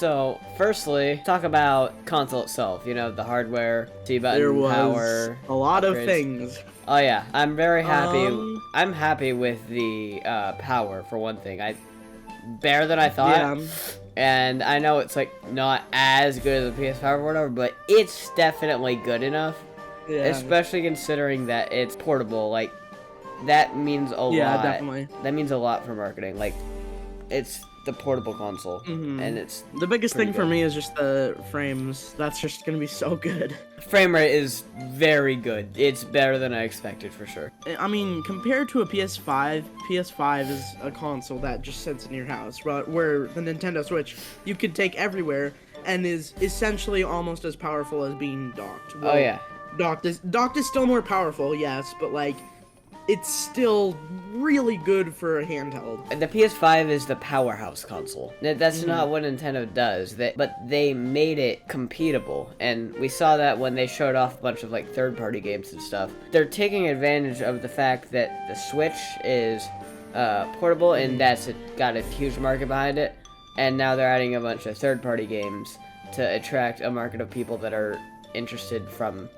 So, firstly, talk about console itself. You know, the hardware, C-button, There was power, a lot of upgrades. things. Oh yeah, I'm very happy. Um, I'm happy with the power for one thing. Better than I thought. Yeah. And I know it's like not as good as a PS5 or whatever, but it's definitely good enough. Yeah. Especially considering that it's portable. Like that means a lot. Yeah, definitely. That means a lot for marketing. Like it's the portable console, and it's The biggest pretty thing for good. me is just the frames. That's just gonna be so good. Frame rate is very good. It's better than I expected for sure. I mean, compared to a PS5, PS5 is a console that just sits in your house, where the Nintendo Switch you could take everywhere and is essentially almost as powerful as being docked. Oh yeah. Docked is still more powerful, yes, but like it's still really good for a handheld. The PS5 is the powerhouse console. That's not what Nintendo does. But they made it compatible, and we saw that when they showed off a bunch of like third-party games and stuff. They're taking advantage of the fact that the Switch is portable, and that's got a huge market behind it. And now they're adding a bunch of third-party games to attract a market of people that are interested from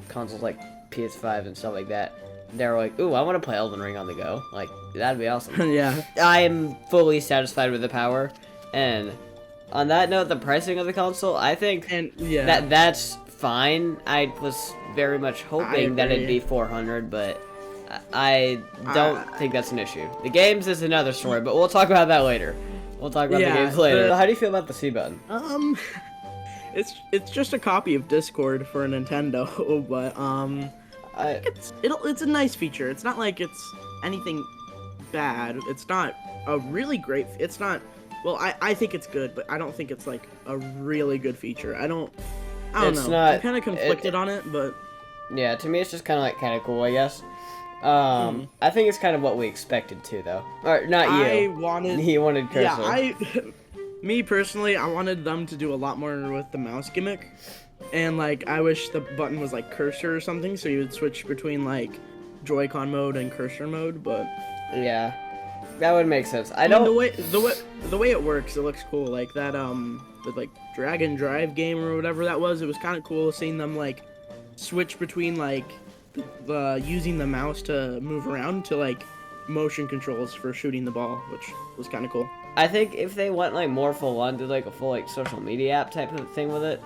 consoles like PS5 and stuff like that. They're like, ooh, I want to play Elden Ring on the go. Like, that'd be awesome. Yeah. I am fully satisfied with the power. And on that note, the pricing of the console, I think that's fine. I was very much hoping that it'd be $400, but I don't think that's an issue. The games is another story, but we'll talk about that later. We'll talk about the games later. How do you feel about the C button? It's just a copy of Discord for a Nintendo, but it's a nice feature. It's not like it's anything bad. It's not a really great. It's not. Well, I think it's good, but I don't think it's like a really good feature. I don't know. I'm kind of conflicted on it, but yeah, to me it's just kind of cool, I guess. I think it's kind of what we expected to, though. Or not you. He wanted cursor. Yeah, me personally, I wanted them to do a lot more with the mouse gimmick. And, like, I wish the button was, like, cursor or something, so you would switch between, like, Joy-Con mode and cursor mode, but yeah, that would make sense. I don't... The way it works, it looks cool. Like, that, the, like, Drag and Drive game or whatever that was, it was kind of cool seeing them, like, switch between, like, using the mouse to move around to, like, motion controls for shooting the ball, which was kind of cool. I think if they went, like, more full-on, did, like, a full, like, social media app type of thing with it,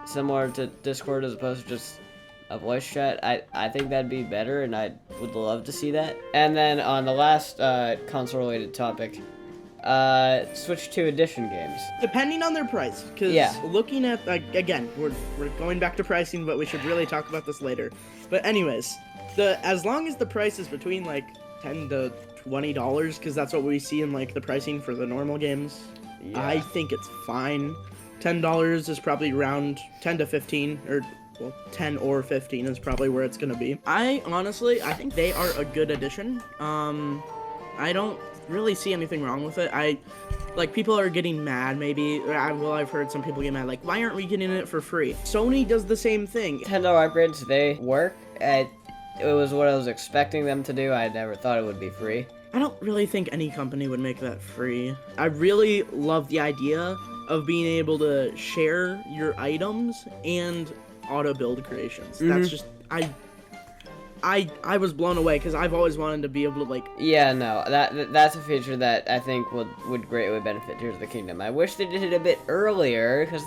similar to Discord as opposed to just a voice chat, I think that'd be better, and I would love to see that. And then on the last console-related topic, Switch 2 Edition games. Depending on their price, because looking at, like, again, we're going back to pricing, but we should really talk about this later. But anyways, as long as the price is between, like, $10 to $20, because that's what we see in, like, the pricing for the normal games, I think it's fine. $10 is probably around 10 to 15, or, well, 10 or 15 is probably where it's gonna be. I think they are a good addition. I don't really see anything wrong with it. Like, people are getting mad, maybe. I've heard some people get mad, like, why aren't we getting it for free? Sony does the same thing. $10 upgrades, they work. It was what I was expecting them to do. I never thought it would be free. I don't really think any company would make that free. I really love the idea of being able to share your items and auto build creations. That's just I was blown away because I've always wanted to be able to, like... Yeah, no, that's a feature that I think would greatly benefit Tears of the Kingdom. I wish they did it a bit earlier because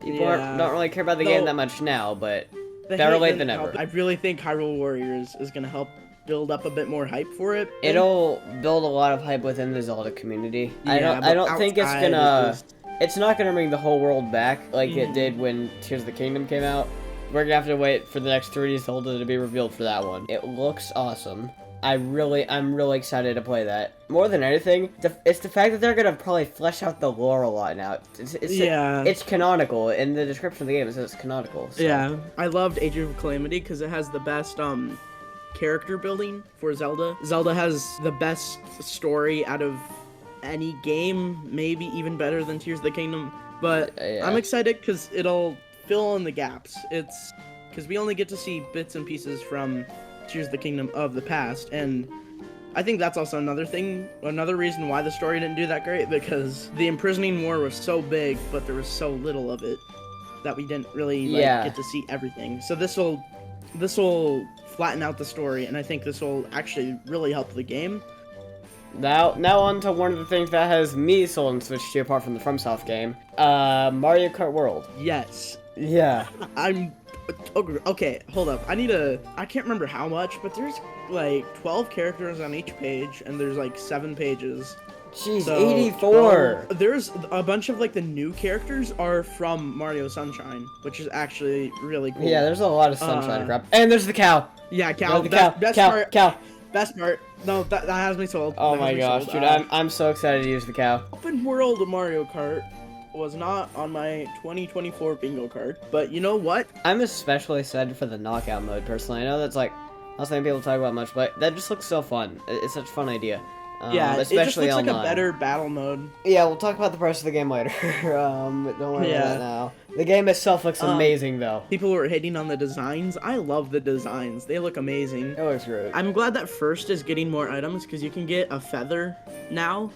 people don't really care about the game that much now, but better late than never. I really think Hyrule Warriors is gonna help build up a bit more hype for it. It'll build a lot of hype within the Zelda community. Yeah, I don't think it's gonna... It's not gonna bring the whole world back like it did when Tears of the Kingdom came out. We're gonna have to wait for the next 3D Zelda to be revealed for that one. It looks awesome. I'm really excited to play that. More than anything, it's the fact that they're gonna probably flesh out the lore a lot now. It's canonical. In the description of the game, it says it's canonical. So. Yeah, I loved Age of Calamity because it has the best character building for Zelda. Zelda has the best story out of any game, maybe even better than Tears of the Kingdom. But I'm excited because it'll fill in the gaps. It's because we only get to see bits and pieces from Tears of the Kingdom of the past, and I think that's also another thing, another reason why the story didn't do that great, because the imprisoning war was so big, but there was so little of it that we didn't really get to see everything. So this will flatten out the story, and I think this will actually really help the game. Now on to one of the things that has me sold and Switch 2 apart from the FromSoft game. Mario Kart World. Yes. Yeah. Okay, hold up. I can't remember how much, but there's like 12 characters on each page, and there's like 7 pages. Jeez, so, 84! There's a bunch of like the new characters are from Mario Sunshine, which is actually really cool. Yeah, there's a lot of Sunshine crap. And there's the cow! Yeah, cow. Cow. Best part. No, that has me sold. Oh my gosh, dude, I'm so excited to use the cow. Open World Mario Kart was not on my 2024 bingo card, but you know what? I'm especially excited for the knockout mode, personally. I know that's like, not something people talk about much, but that just looks so fun. It's such a fun idea. Yeah, especially it just looks online. like a better battle mode. Yeah, we'll talk about the price of the game later. Don't worry about that now. The game itself looks amazing, though. People were hating on the designs. I love the designs. They look amazing. It looks great. I'm glad that First is getting more items, because you can get a feather now,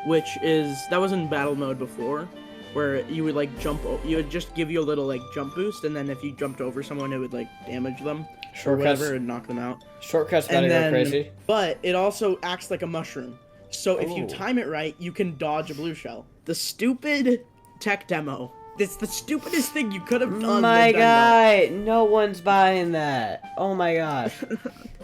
that was in battle mode before, where you would like you would just give you a little like jump boost, and then if you jumped over someone, it would like damage them. Or whatever, and knock them out. Shortcuts gotta go crazy. But it also acts like a mushroom. So if you time it right, you can dodge a blue shell. The stupid tech demo. It's the stupidest thing you could have done. My guy, no one's buying that. Oh my gosh.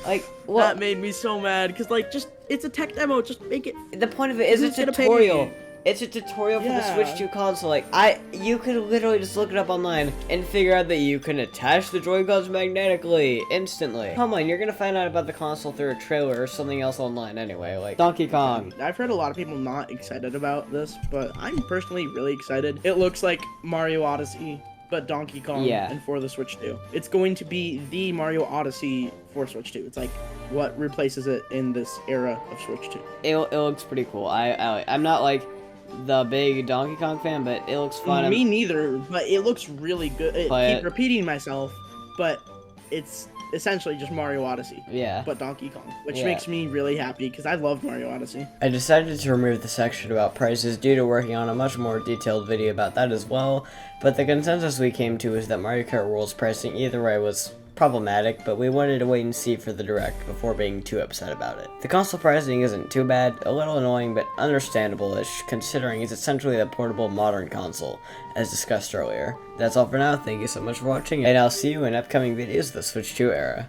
Like, what? That made me so mad, because like, it's a tech demo, just make it. The point of it is a tutorial. It's a tutorial for the Switch 2 console. Like, you could literally just look it up online and figure out that you can attach the Joy-Cons magnetically, instantly. Come on, you're gonna find out about the console through a trailer or something else online anyway, like Donkey Kong. I've heard a lot of people not excited about this, but I'm personally really excited. It looks like Mario Odyssey, but Donkey Kong and for the Switch 2. It's going to be the Mario Odyssey for Switch 2. It's like what replaces it in this era of Switch 2. It looks pretty cool. I'm not like the big Donkey Kong fan, but it looks fun. Me neither, but it looks really good. I keep repeating myself, but it's essentially just Mario Odyssey. Yeah. But Donkey Kong, which makes me really happy, because I love Mario Odyssey. I decided to remove the section about prices due to working on a much more detailed video about that as well, but the consensus we came to is that Mario Kart World's pricing either way was problematic, but we wanted to wait and see for the direct before being too upset about it. The console pricing isn't too bad, a little annoying, but understandable-ish, considering it's essentially a portable modern console, as discussed earlier. That's all for now, thank you so much for watching, and I'll see you in upcoming videos of the Switch 2 era.